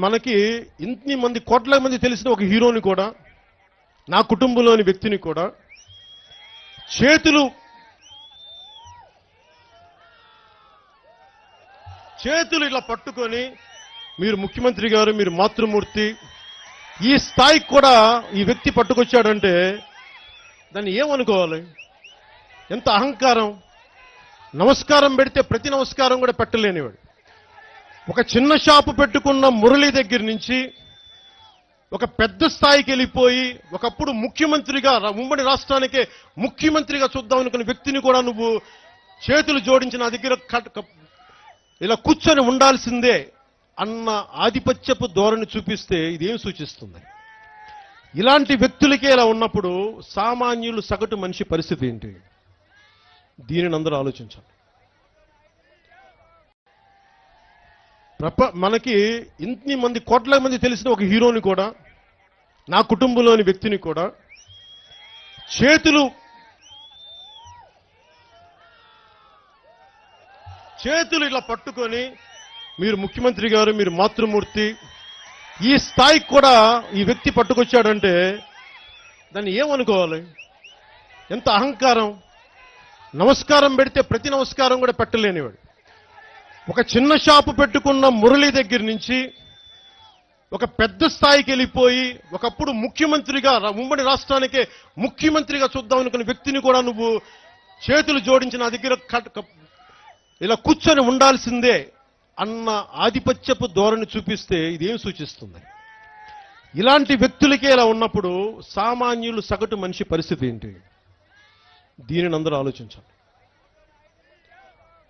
మనకి ఇన్ని మంది కోట్ల మంది తెలిసిన ఒక హీరోని కూడా, నా కుటుంబంలోని వ్యక్తిని కూడా చేతులు ఇలా పట్టుకొని మీరు ముఖ్యమంత్రి గారు, మీరు మాతృమూర్తి, ఈ స్థాయికి కూడా ఈ వ్యక్తి పట్టుకొచ్చాడంటే దాన్ని ఏమనుకోవాలి? ఎంత అహంకారం! నమస్కారం పెడితే ప్రతి నమస్కారం కూడా పెట్టలేనివాడు. ఒక చిన్న షాపు పెట్టుకున్న మురళి దగ్గర నుంచి ఒక పెద్ద స్థాయికి వెళ్ళిపోయి ఒకప్పుడు ముఖ్యమంత్రిగా, ఉమ్మడి రాష్ట్రానికే ముఖ్యమంత్రిగా చూద్దాం అనుకున్న వ్యక్తిని కూడా నువ్వు చేతులు జోడించి నా దగ్గర ఇలా కూర్చొని ఉండాల్సిందే అన్న ఆధిపత్యపు ధోరణి చూపిస్తే ఇదేం సూచిస్తుంది? ఇలాంటి వ్యక్తులకే ఇలా ఉన్నప్పుడు సామాన్యులు, సగటు మనిషి పరిస్థితి ఏంటి? దీనిని అందరూ ఆలోచించాలి. మనకి ఇన్ని మంది కోట్ల మంది తెలిసిన ఒక హీరోని కూడా, నా కుటుంబంలోని వ్యక్తిని కూడా చేతులు ఇలా పట్టుకొని మీరు ముఖ్యమంత్రి గారు, మీరు మాతృమూర్తి, ఈ స్థాయికి కూడా ఈ వ్యక్తి పట్టుకొచ్చాడంటే దాన్ని ఏమనుకోవాలి? ఎంత అహంకారం! నమస్కారం పెడితే ప్రతి నమస్కారం కూడా పెట్టలేనివాడు. ఒక చిన్న షాపు పెట్టుకున్న మురళి దగ్గర నుంచి ఒక పెద్ద స్థాయికి వెళ్ళిపోయి ఒకప్పుడు ముఖ్యమంత్రిగా, ఉమ్మడి రాష్ట్రానికే ముఖ్యమంత్రిగా చూద్దాం అనుకున్న వ్యక్తిని కూడా నువ్వు చేతులు జోడించి నా దగ్గర ఇలా కూర్చొని ఉండాల్సిందే అన్న ఆధిపత్యపు ధోరణి చూపిస్తే ఇదేం సూచిస్తుంది? ఇలాంటి వ్యక్తులకే ఇలా ఉన్నప్పుడు సామాన్యులు, సగటు మనిషి పరిస్థితి ఏంటి? దీనిని అందరూ ఆలోచించాలి.